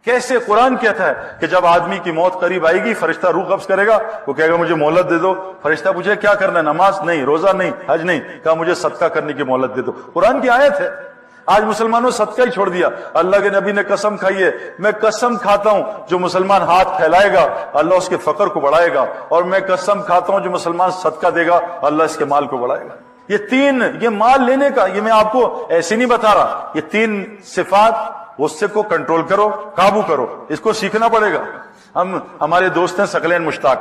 کیسے قرآن کہتا ہے کہ جب آدمی کی موت قریب آئے گی فرشتہ روح قبض کرے گا, وہ کہے گا مجھے مہلت دے دو. فرشتہ پوچھے کیا کرنا ہے؟ نماز نہیں, روزہ نہیں, حج نہیں. کہا مجھے صدقہ کرنے کی مہلت دے دو. قرآن کی آیت ہے. آج مسلمانوں صدقہ ہی چھوڑ دیا. اللہ کے نبی نے قسم کھائی ہے, میں قسم کھاتا ہوں جو مسلمان ہاتھ پھیلائے گا اللہ اس کے فقر کو بڑھائے گا, اور میں قسم کھاتا ہوں جو مسلمان صدقہ دے گا اللہ اس کے مال کو بڑھائے گا. یہ تین, یہ مال لینے کا, یہ میں آپ کو ایسے نہیں بتا رہا, یہ تین صفات, غصے کو کنٹرول کرو, قابو کرو, اس کو سیکھنا پڑے گا. ہمارے دوست ہیں ثقلین مشتاق,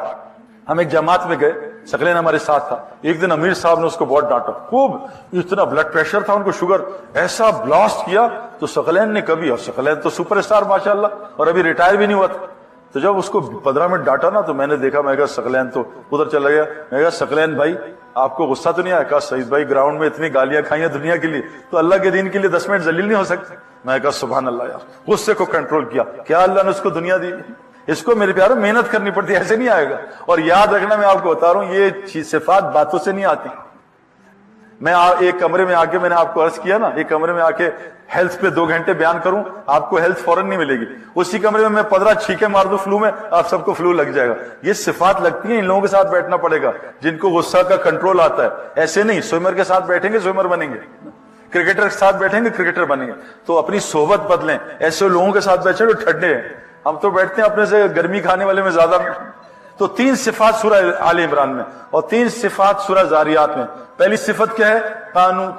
ہم ایک جماعت میں گئے, ثقلین ہمارے ساتھ تھا. ایک دن امیر صاحب نے اس کو بہت ڈانٹا, خوب, اتنا بلڈ پریشر تھا ان کو, شوگر ایسا بلاسٹ کیا. تو ثقلین نے کبھی, اور ثقلین تو سپر اسٹار ماشاءاللہ, اور ابھی ریٹائر بھی نہیں ہوا تھا. تو جب اس کو 15 منٹ ڈانٹا نا, تو میں نے دیکھا, میں کہا ثقلین تو ادھر چلا گیا. میں کہا ثقلین بھائی آپ کو غصہ تو نہیں آیا؟ کہا سعید بھائی گراؤنڈ میں اتنی گالیاں کھائی ہیں دنیا کے لیے, تو اللہ کے دین کے لیے 10 منٹ ذلیل نہیں ہو سکتے. میں کہا سبحان اللہ یار, غصے کو کنٹرول کیا. کیا اللہ نے اس کو دنیا دی؟ اس کو میرے پیاروں محنت کرنی پڑتی ہے, ایسے نہیں آئے گا. اور یاد رکھنا, میں آپ کو بتا رہا ہوں, یہ صفات باتوں سے نہیں آتی. میں ایک کمرے میں آ کے, میں نے آپ کو عرض کیا نا, ایک کمرے میں آ کے ہیلتھ پہ 2 گھنٹے بیان کروں, آپ کو ہیلتھ فوراً نہیں ملے گی. اسی کمرے میں 15 چھینکے مار دوں فلو میں, آپ سب کو فلو لگ جائے گا. یہ صفات لگتی ہیں, ان لوگوں کے ساتھ بیٹھنا پڑے گا جن کو غصہ کا کنٹرول آتا ہے. ایسے نہیں, سوئمر کے ساتھ بیٹھیں گے سوئمر بنیں گے, کرکٹر کے ساتھ بیٹھیں گے کرکٹر بنیں گے. تو اپنی صحبت بدلیں, ایسے لوگوں کے ساتھ بیٹھیں جو ٹھنڈے ہیں. ہم تو بیٹھتے ہیں اپنے سے گرمی کھانے والے میں زیادہ. تو 3 صفات سورہ آل عمران میں, اور 3 صفات سورہ زاریات میں. پہلی صفت کیا ہے؟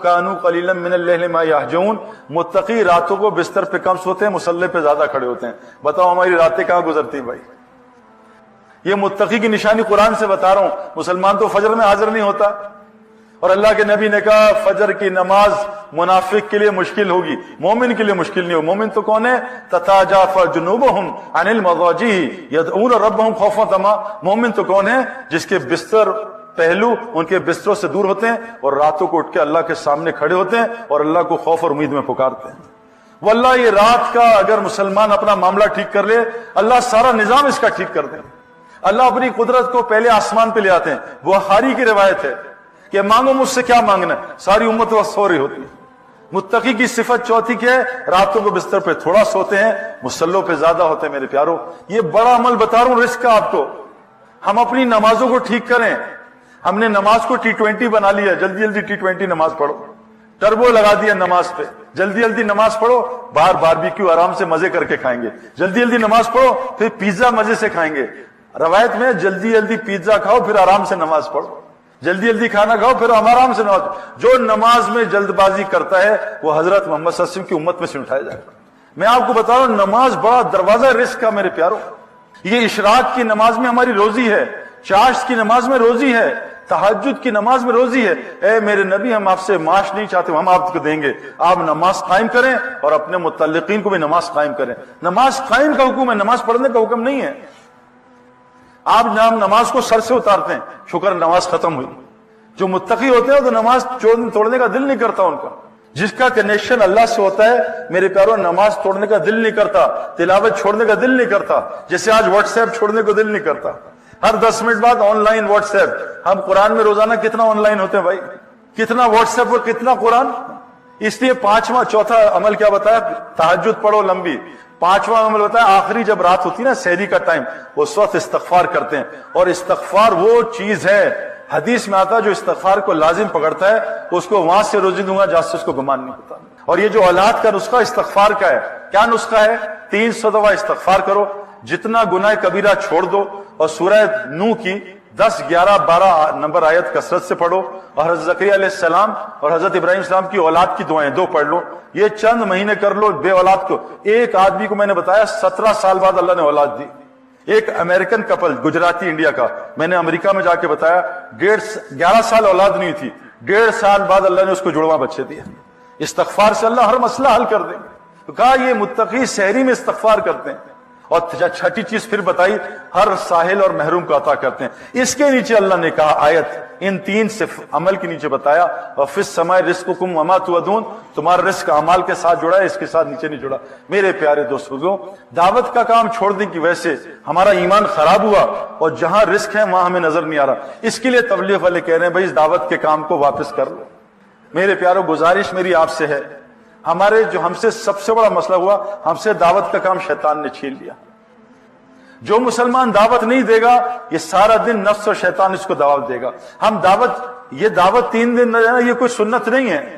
کانو قلیلا من اللیل ما یہجعون. متقی راتوں کو بستر پہ کم سوتے ہیں, مصلی پہ زیادہ کھڑے ہوتے ہیں. بتاؤ ہماری راتیں کہاں گزرتی ہیں بھائی؟ یہ متقی کی نشانی قرآن سے بتا رہا ہوں. مسلمان تو فجر میں حاضر نہیں ہوتا, اور اللہ کے نبی نے کہا فجر کی نماز منافق کے لیے مشکل ہوگی, مومن کے لیے مشکل نہیں ہو. مومن تو کون ہے؟ تتاجافى جنوبهم عن المضاجع يدعون ربهم خوفا وطمعا. مومن تو کون ہے؟ جس کے بستر پہلو ان کے بستروں سے دور ہوتے ہیں, اور راتوں کو اٹھ کے اللہ کے سامنے کھڑے ہوتے ہیں, اور اللہ کو خوف اور امید میں پکارتے ہیں. واللہ یہ رات کا اگر مسلمان اپنا معاملہ ٹھیک کر لے, اللہ سارا نظام اس کا ٹھیک کر دے. اللہ اپنی قدرت کو پہلے آسمان پہ لے آتے ہیں. بخاری کی روایت ہے کہ مانگو مجھ سے کیا مانگنا ہے, ساری امت وقت سو رہی ہوتی ہے. متقی کی صفت چوتھی کیا ہے؟ راتوں کو بستر پہ تھوڑا سوتے ہیں, مصلوں پہ زیادہ ہوتے ہیں. میرے پیاروں, یہ بڑا عمل بتا رہا ہوں رزق کا آپ کو. ہم اپنی نمازوں کو ٹھیک کریں. ہم نے نماز کو T20 بنا لیا, جلدی جلدی T20 نماز پڑھو. ٹربو لگا دیا نماز پہ, جلدی جلدی نماز پڑھو. باہر باربیکیو آرام سے مزے کر کے کھائیں گے, جلدی جلدی نماز پڑھو. پھر پیزا مزے سے کھائیں گے. روایت میں جلدی جلدی پیزا کھاؤ پھر آرام سے نماز پڑھو. جلدی جلدی کھانا کھاؤ پھر آرام سے نماز. جو نماز میں جلد بازی کرتا ہے وہ حضرت محمد صلی اللہ علیہ وسلم کی امت میں سے اٹھایا جائے گا. میں آپ کو بتا رہا ہوں, نماز بڑا دروازہ رزق کا. میرے پیاروں, یہ اشراق کی نماز میں ہماری روزی ہے, چاشت کی نماز میں روزی ہے, تہجد کی نماز میں روزی ہے. اے میرے نبی, ہم آپ سے معاش نہیں چاہتے, ہم آپ کو دیں گے. آپ نماز قائم کریں اور اپنے متعلقین کو بھی نماز قائم کریں. نماز قائم کا حکم ہے, نماز پڑھنے کا حکم نہیں ہے. آپ نماز کو سر سے اتارتے ہیں, شکر نماز ختم ہوئی. جو متقی ہوتے ہیں تو نماز توڑنے کا دل نہیں کرتا ان کا. جس کا کنیکشن اللہ سے ہوتا ہے میرے پیاروں, نماز توڑنے کا دل نہیں کرتا, تلاوت چھوڑنے کا دل نہیں کرتا. جیسے آج واٹس ایپ چھوڑنے کو دل نہیں کرتا. ہر 10 منٹ بعد آن لائن واٹس ایپ. ہم قرآن میں روزانہ کتنا آن لائن ہوتے ہیں بھائی, کتنا واٹس ایپ اور کتنا قرآن. اس لیے چوتھا عمل کیا بتایا؟ تہجد پڑھو لمبی. 5واں عمل بتایا, آخری جب رات ہوتی ہے نا, سحری کا ٹائم, اس وقت استغفار کرتے ہیں. اور استغفار وہ چیز ہے, حدیث میں آتا ہے, جو استغفار کو لازم پکڑتا ہے اس کو وہاں سے روزی دوں گا جہاں سے اس کو گمان نہیں ہوتا. اور یہ جو اولاد کا نسخہ استغفار کا ہے, کیا نسخہ ہے؟ 300 دفعہ استغفار کرو, جتنا گناہ کبیرہ چھوڑ دو, اور سورہ نوح کی 10, 11, 12 نمبر آیت کثرت سے پڑھو, اور حضرت زکریا علیہ السلام اور حضرت ابراہیم السلام کی اولاد کی دعائیں 2 پڑھ لو. یہ چند مہینے کر لو. بے اولاد کو, ایک آدمی کو میں نے بتایا 17 سال بعد اللہ نے اولاد دی. ایک امریکن کپل, گجراتی انڈیا کا, میں نے امریکہ میں جا کے بتایا 11 سال اولاد نہیں تھی, 1.5 سال بعد اللہ نے اس کو جڑواں بچے دیا. استغفار سے اللہ ہر مسئلہ حل کر دیں. تو کہا یہ متقی سحری میں استغفار کرتے ہیں. اور چھٹی چیز پھر بتائی, ہر ساحل اور محروم کو عطا کرتے ہیں. اس کے نیچے اللہ نے کہا آیت, ان 3 عمل کے نیچے بتایا, وَفِي السَّمَاءِ رِزْقُكُمْ وَمَا تُوعَدُونَ. تمہارا رزق اعمال کے ساتھ جڑا ہے, اس کے ساتھ نیچے نہیں جڑا. میرے پیارے دوستوں, دعوت کا کام چھوڑنے کی وجہ سے ہمارا ایمان خراب ہوا, اور جہاں رزق ہے وہاں ہمیں نظر نہیں آ رہا. اس کے لیے تبلیغ والے کہہ رہے ہیں بھائی اس دعوت کے کام کو واپس کر لو. میرے پیاروں, گزارش میری آپ سے ہے, ہمارے جو ہم سے سب سے بڑا مسئلہ ہوا، ہم سے دعوت کا کام شیطان نے چھین لیا۔ جو مسلمان دعوت نہیں دے گا، یہ سارا دن نفس اور شیطان اس کو دعوت دے گا۔ ہم یہ دعوت 3 دن نہ دینا، یہ کوئی سنت نہیں ہے،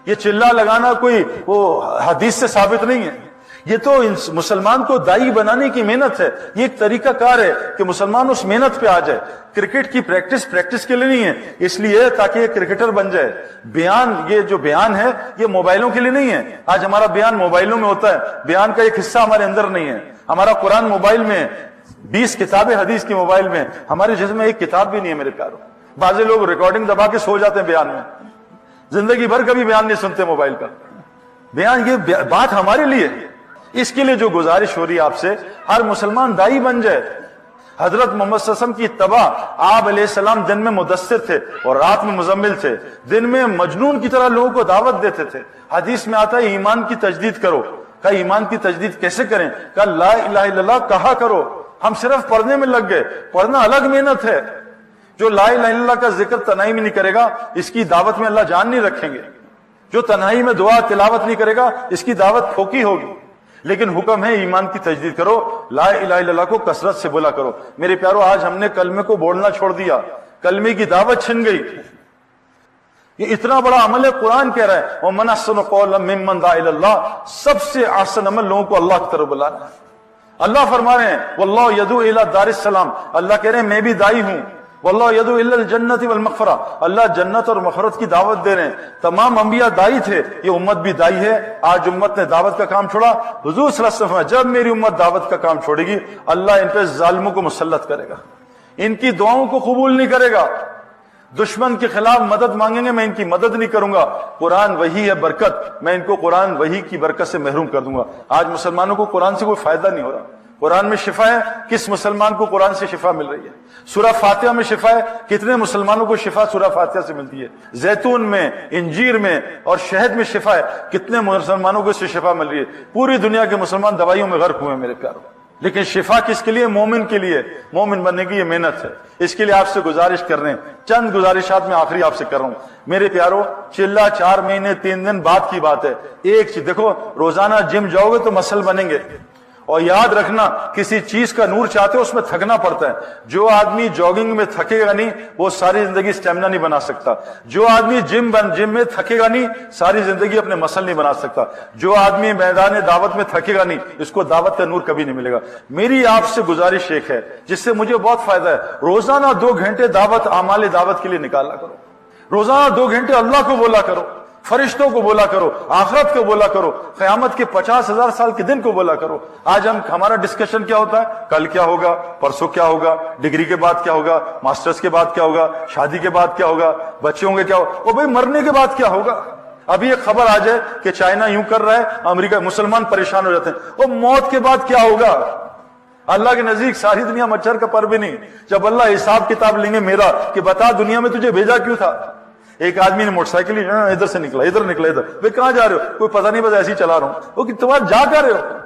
یہ چلا لگانا کوئی وہ حدیث سے ثابت نہیں ہے، یہ تو مسلمان کو دائی بنانے کی محنت ہے، یہ ایک طریقہ کار ہے کہ مسلمان اس محنت پہ آ جائے۔ کرکٹ کی پریکٹس کے لیے نہیں ہے، اس لیے تاکہ یہ کرکٹر بن جائے۔ یہ جو بیان ہے یہ موبائلوں کے لیے نہیں ہے۔ آج ہمارا بیان موبائلوں میں ہوتا ہے، بیان کا ایک حصہ ہمارے اندر نہیں ہے۔ ہمارا قرآن موبائل میں، 20 کتابیں حدیث کی موبائل میں، ہمارے جسم میں ایک کتاب بھی نہیں ہے میرے پیاروں۔ بعض لوگ ریکارڈنگ دبا کے سو جاتے ہیں بیان میں، زندگی بھر کبھی بیان نہیں سنتے موبائل کا۔ بیان یہ بات ہمارے لیے، اس کے لیے جو گزارش ہو رہی ہے آپ سے، ہر مسلمان دائی بن جائے۔ حضرت محمد صلی اللہ علیہ وسلم کی اتباع، آپ علیہ السلام دن میں مدثر تھے اور رات میں مزمل تھے، دن میں مجنون کی طرح لوگوں کو دعوت دیتے تھے۔ حدیث میں آتا ہے ایمان کی تجدید کرو۔ کہا ایمان کی تجدید کیسے کریں؟ کہا لا الہ الا اللہ کہا کرو۔ ہم صرف پڑھنے میں لگ گئے، پڑھنا الگ محنت ہے۔ جو لا الہ الا اللہ کا ذکر تنہائی میں نہیں کرے گا، اس کی دعوت میں اللہ جان نہیں رکھیں گے۔ جو تنہائی میں دعا تلاوت نہیں کرے گا، اس کی دعوت پھوکی ہوگی۔ لیکن حکم ہے ایمان کی تجدید کرو، لا الہ الا اللہ کو کثرت سے بولا کرو۔ میرے پیارو، آج ہم نے کلمے کو بولنا چھوڑ دیا، کلمے کی دعوت چھن گئی۔ یہ اتنا بڑا عمل ہے، قرآن کہہ رہا ہے وَمَنْ أَحْسَنُ قَوْلًا مِّمَّنْ دَعَا إِلَى اللَّهِ، سب سے احسن عمل لوگوں کو اللہ کی طرف بلانا ہے۔ اللہ فرما رہے ہیں وَاللَّهُ يَدْعُو إِلَى دَارِ السَّلَامِ، اللہ کہہ رہے ہیں میں بھی دائی ہوں۔ وَاللَّهُ يَدْعُو إِلَى الْجَنَّةِ وَالْمَغْفِرَةِ، اللہ جنت اور مغفرت کی دعوت دے رہے ہیں۔ تمام انبیاء دائی تھے، یہ امت بھی دائی ہے۔ آج امت نے دعوت کا کام چھوڑا۔ حضور صلی اللہ علیہ وسلم، جب میری امت دعوت کا کام چھوڑے گی، اللہ ان پہ ظالموں کو مسلط کرے گا، ان کی دعاؤں کو قبول نہیں کرے گا۔ دشمن کے خلاف مدد مانگیں گے، میں ان کی مدد نہیں کروں گا۔ قرآن وحی ہے برکت، میں ان کو قرآن وحی کی برکت سے محروم کر دوں گا۔ آج مسلمانوں کو قرآن سے کوئی فائدہ نہیں ہو رہا۔ قرآن میں شفا ہے، کس مسلمان کو قرآن سے شفا مل رہی ہے؟ سورہ فاتحہ میں شفا ہے، کتنے مسلمانوں کو شفا سورہ فاتحہ سے ملتی ہے؟ زیتون میں، انجیر میں اور شہد میں شفا ہے، کتنے مسلمانوں کو اس سے شفا مل رہی ہے؟ پوری دنیا کے مسلمان دوائیوں میں غرق ہوئے ہیں میرے پیاروں۔ لیکن شفا کس کے لیے؟ مومن کے لیے۔ مومن بننے کی یہ محنت ہے۔ اس کے لیے آپ سے گزارش کر رہے ہیں، چند گزارشات میں آخری آپ سے کر رہا ہوں میرے پیاروں۔ چلا 4 مہینے 3 دن بعد کی بات ہے۔ ایک چیز دیکھو، روزانہ جم جاؤ گے تو مسل بنیں گے، اور یاد رکھنا کسی چیز کا نور چاہتے ہو اس میں تھکنا پڑتا ہے۔ جو آدمی جاگنگ میں تھکے گا نہیں، وہ ساری زندگی سٹیمنا نہیں بنا سکتا۔ جو آدمی جم میں تھکے گا نہیں، ساری زندگی اپنے مسل نہیں بنا سکتا۔ جو آدمی میدان دعوت میں تھکے گا نہیں، اس کو دعوت کا نور کبھی نہیں ملے گا۔ میری آپ سے گزارش ایک ہے جس سے مجھے بہت فائدہ ہے، روزانہ 2 گھنٹے دعوت، اعمال دعوت کے لیے نکالا کرو۔ روزانہ 2 گھنٹے اللہ کو بولا کرو، فرشتوں کو بولا کرو، آخرت کو بولا کرو، قیامت کے 50,000 سال کے دن کو بولا کرو۔ آج ہمارا ڈسکشن کیا ہوتا ہے؟ کل کیا ہوگا، پرسوں کیا ہوگا، ڈگری کے بعد کیا ہوگا، ماسٹرز کے بعد کیا ہوگا، شادی کے بعد کیا ہوگا، بچوں کے کیا ہوگا، اور بھائی مرنے کے بعد کیا ہوگا۔ ابھی ایک خبر آ جائے کہ چائنا یوں کر رہا ہے، امریکہ، مسلمان پریشان ہو جاتے ہیں، اور موت کے بعد کیا ہوگا؟ اللہ کے نزدیک ساری دنیا مچھر کا پر بھی نہیں۔ جب اللہ حساب کتاب لیں گے میرا کہ بتا دنیا میں تجھے بھیجا کیوں تھا؟ ایک آدمی نے موٹر سائیکل ادھر سے نکلا، ادھر نکلا، ادھر، بھائی کہاں جا رہے ہو؟ کوئی پتہ نہیں، بس ایسے ہی چلا رہا ہوں۔ وہ کہ تمہارا جا کر رہے ہو؟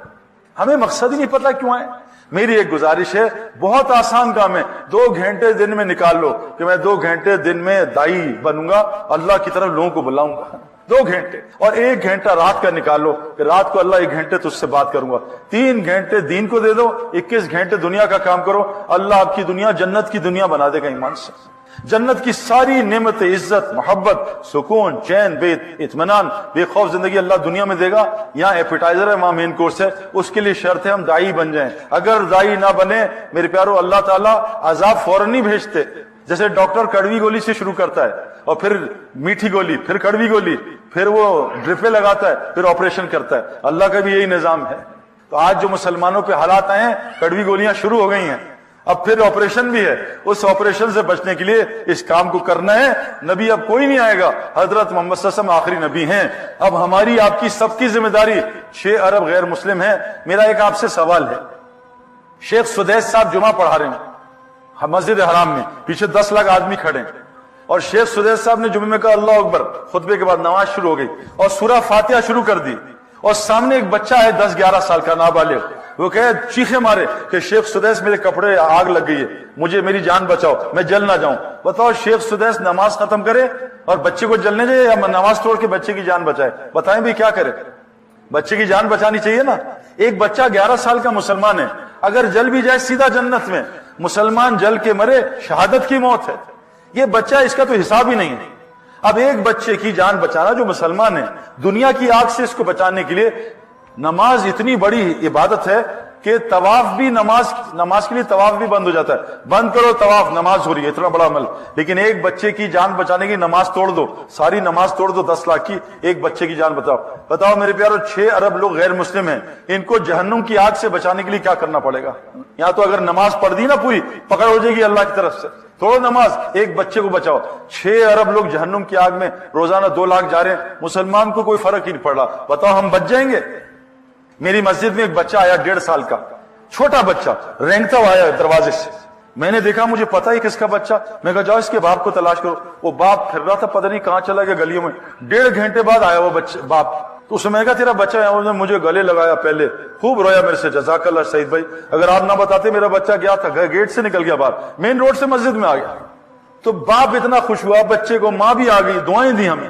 ہمیں مقصد ہی نہیں پتا کیوں آئے۔ میری ایک گزارش ہے، بہت آسان کام ہے، 2 گھنٹے دن میں نکال لو کہ میں 2 گھنٹے دن میں دائی بنوں گا، اللہ کی طرف لوگوں کو بلاؤں گا۔ 2 گھنٹے، اور 1 گھنٹہ رات کا نکال لو کہ رات کو اللہ 1 گھنٹے تجھ سے بات کروں گا۔ 3 گھنٹے دین کو دے دو، 21 گھنٹے دنیا کا کام کرو، اللہ آپ کی دنیا جنت کی دنیا بنا دے گا ایمان سے۔ جنت کی ساری نعمت، عزت، محبت، سکون، چین، بے اطمینان، بے خوف زندگی اللہ دنیا میں دے گا۔ یہاں ایپیٹائزر ہے، وہاں مین کورس ہے۔ اس کے لیے شرط ہے ہم دائی بن جائیں۔ اگر دائی نہ بنے میرے پیارو، اللہ تعالیٰ عذاب فوراً نہیں بھیجتے۔ جیسے ڈاکٹر کڑوی گولی سے شروع کرتا ہے، اور پھر میٹھی گولی، پھر کڑوی گولی، پھر وہ ڈرپیں لگاتا ہے، پھر آپریشن کرتا ہے۔ اللہ کا بھی یہی نظام ہے۔ تو آج جو مسلمانوں پہ حالات آئے ہیں، کڑوی گولیاں شروع ہو گئی ہیں، اب پھر آپریشن بھی ہے۔ اس آپریشن سے بچنے کے لیے اس کام کو کرنا ہے۔ نبی اب کوئی نہیں آئے گا، حضرت محمد صلی اللہ علیہ وسلم آخری نبی ہیں۔ اب ہماری آپ کی سب کی ذمہ داری، 6 ارب غیر مسلم ہیں۔ میرا ایک آپ سے سوال ہے، شیخ سدیس صاحب جمعہ پڑھا رہے ہیں مسجد حرام میں، پیچھے 10 لاکھ آدمی کھڑے ہیں، اور شیخ سدیس صاحب نے جمعے میں کہا اللہ اکبر، خطبے کے بعد نماز شروع ہو گئی اور سورہ فاتحہ شروع کر دی، اور سامنے ایک بچہ ہے 10-11 سال کا نابالغ، وہ کہے چیخے مارے کہ شیخ سدیس میرے کپڑے آگ لگ گئی ہے, مجھے میری جان بچاؤ, میں جل نہ جاؤں. بتاؤ شیخ سدیس نماز ختم کرے اور بچے کو جلنے دے یا نماز توڑ کے بچے کی جان بچائے؟ بتائیں بھی کیا کرے؟ بچے کی جان بچانی چاہیے نا. ایک بچہ 11 سال کا مسلمان ہے, اگر جل بھی جائے سیدھا جنت میں. مسلمان جل کے مرے شہادت کی موت ہے. یہ بچہ اس کا تو حساب ہی نہیں ہے. اب ایک بچے کی جان بچانا جو مسلمان ہے, دنیا کی آگ سے اس کو بچانے کے لیے نماز اتنی بڑی عبادت ہے کہ طواف بھی نماز کے لیے طواف بھی بند ہو جاتا ہے. بند کرو طواف, نماز ہو رہی ہے, اتنا بڑا عمل. لیکن ایک بچے کی جان بچانے کی نماز توڑ دو, ساری نماز توڑ دو 10 لاکھ کی, ایک بچے کی جان بچاؤ. بتاؤ میرے پیارو 6 ارب لوگ غیر مسلم ہیں, ان کو جہنم کی آگ سے بچانے کے لیے کیا کرنا پڑے گا؟ یہاں تو اگر نماز پڑھ دی نا پوری, پکڑ ہو جائے گی اللہ کی طرف سے. توڑو نماز, ایک بچے کو بچاؤ. 6 ارب لوگ جہنم کی آگ میں روزانہ 2 لاکھ جا رہے ہیں, مسلمان کو کوئی فرق ہی نہیں پڑ رہا. بتاؤ ہم بچ جائیں گے؟ میری مسجد میں ایک بچہ آیا 1.5 سال کا, چھوٹا بچہ, رینگتا ہوا آیا دروازے سے. میں نے دیکھا, مجھے پتا ہی کس کا بچہ. میں کہا جاؤ اس کے باپ کو تلاش کرو. وہ باپ پھر رہا تھا, پتہ نہیں کہاں چلا گیا گلیوں میں. 1.5 گھنٹے بعد آیا وہ باپ. تو اس میں کہا تیرا بچہ ہے. انہوں نے مجھے گلے لگایا, پہلے خوب رویا میرے سے, جزاک اللہ سعید بھائی, اگر آپ نہ بتاتے میرا بچہ گیا تھا, گیٹ سے نکل گیا باہر, مین روڈ سے مسجد میں آ گیا. تو باپ اتنا خوش ہوا بچے کو, ماں بھی آ گئی, دعائیں دی ہمیں.